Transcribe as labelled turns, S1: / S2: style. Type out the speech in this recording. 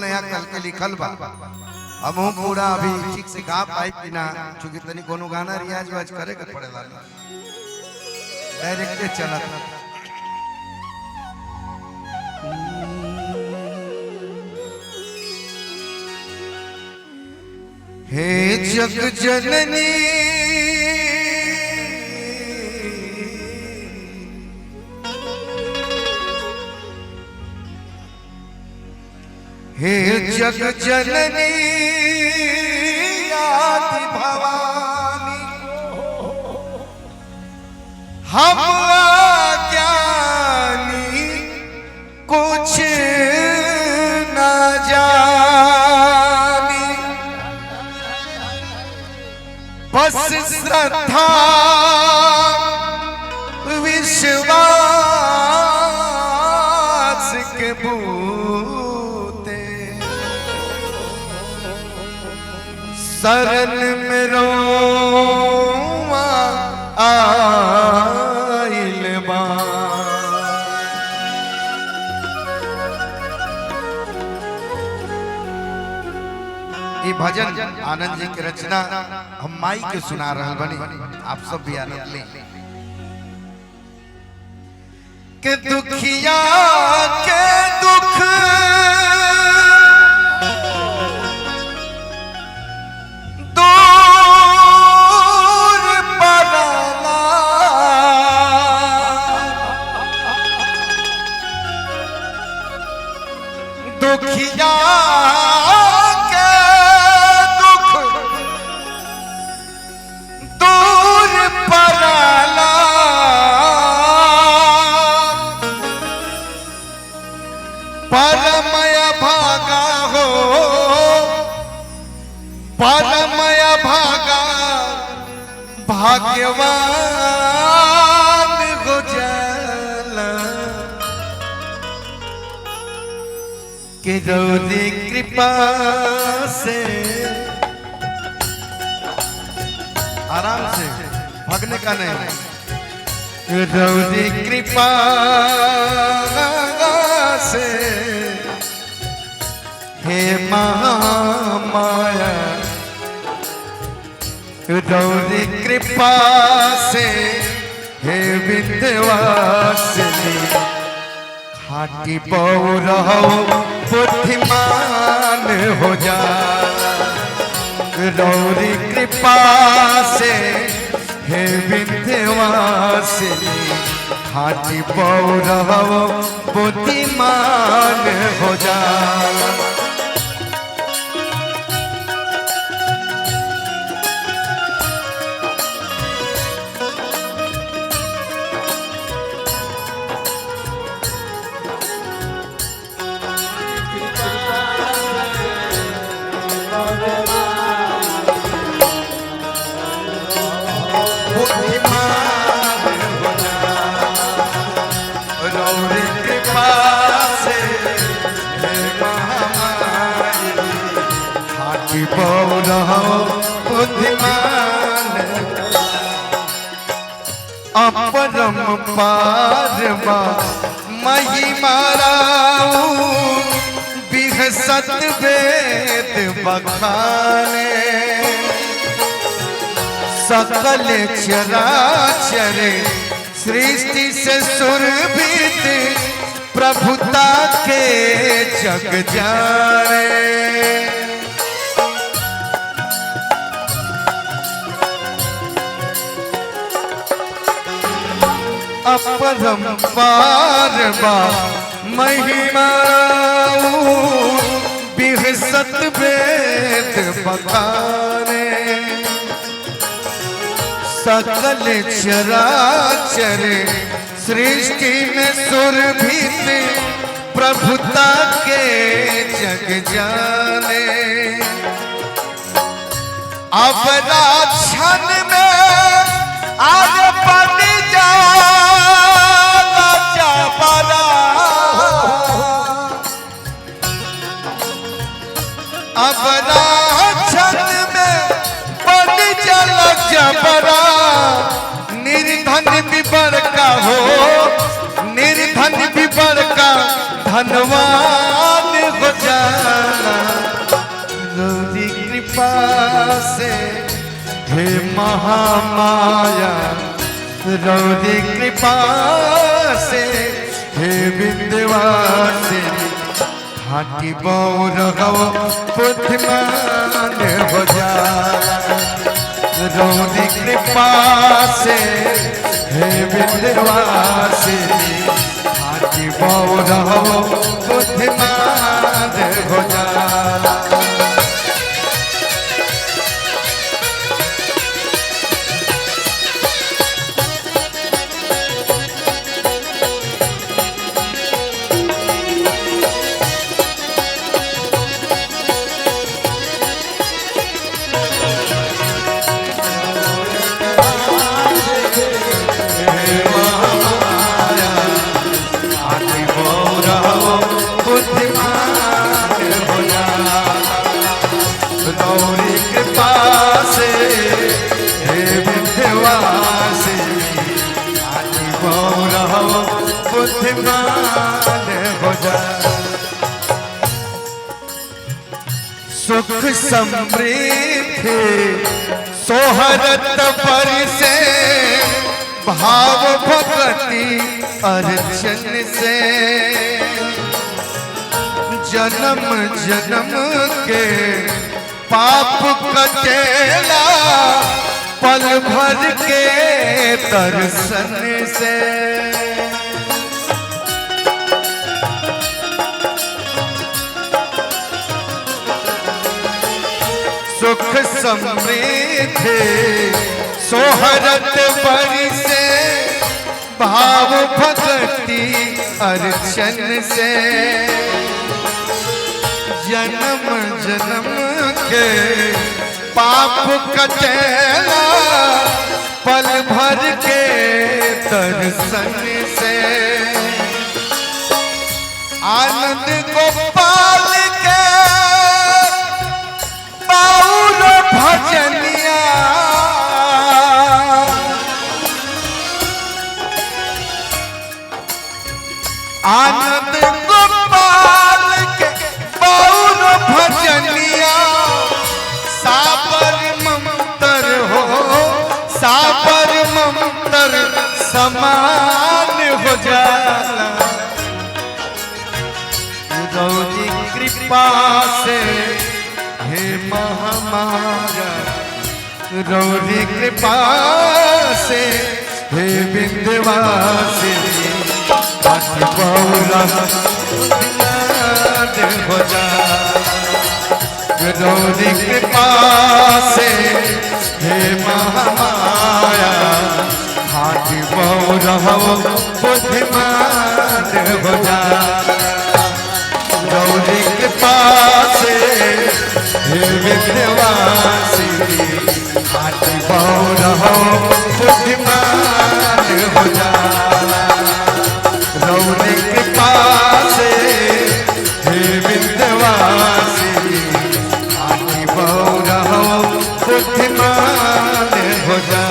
S1: नया कल के लिखल बा। हम पूरा अभी ठीक से गा पाई कि ना, चूंकि तनी कोनो गाना रियाज वाज करे के पड़ेला, डायरेक्ट चलत। हे जग जननी हे जग जननी आदि भवानी, हम अज्ञानी कुछ न जानी, बस श्रद्धा विश्वास के बूते शरण में रोवा आइल बा। ये भजन आनंद जी की रचना हम माई के सुना रहे बनी, आप सब भी आनंद लें। के दुखिया के दुख दूर पड़ला, दुखिया के दुख दूर पड़ला, परमय भागा हो परमय भागा भाग्यवान हो जाला, कि रौदी कृपा से आराम से भागने का नहीं, रौदी कृपा से हे महामाया, रौदी कृपा से हे विंध्यवासिनी, खाटी बहु रहो बुद्धिमान हो जाला, रौदी कृपा से हे विंध्यवासिनी, खाटी बहु रहो बुद्धिमान हो जाला। बुद्धिमान अपरम पारमा महिमाराऊ, बिहसत वेद बखाने, सकल चराचर सृष्टि से सुरभित प्रभुता के जग जाने, अपरम पारमा महिमाऊ, बिहसत वेद बखाने, सकल चराचर सृष्टि में सुरभित प्रभुता के जग जाने, अब क्षण में आज बन जाला जबरा, अब क्षण में बन जाला जबरा, निर्धन भी बड़का हो, निर्धन भी बड़का धनवान हो जा। हे महामाया रौरी कृपा से हे विंध्यवासिनी हाथी बौर बुद्धिमान हो जा रौरी कृपा से हे विंध्यवासिनी हाथी बौर बुद्धिमान हो जा सुख समृद्धि सोहरत पर से भाव भक्ति अर्चन से जन्म जन्म के पाप कटेला पल भर के दर्शन से सुख समृद्धि सोहरत बरसे भाव भक्ति अर्चन से जन्म जन्म के पाप कटेला पल भर के दर्शन से आनंद गोपाल के भजनिया आनंद गोपाल के बाउर भजनिया साबर ममतर हो साबर ममतर समान हो जाला रौरी कृपा से हे महामाया रौरी कृपा से हे विंध्यवासिनी हाथी बौरा हो जा रौरी कृपा से हे महामाया हाथी बौरा बुद्धिमान हो जा रौरी कृपा से हे विंध्यवासिनी हाथी बौर बुद्धिमान हो जा रौरी कृपा से हे विंध्यवासिनी हाथी बौर बुद्धिमान हो जा।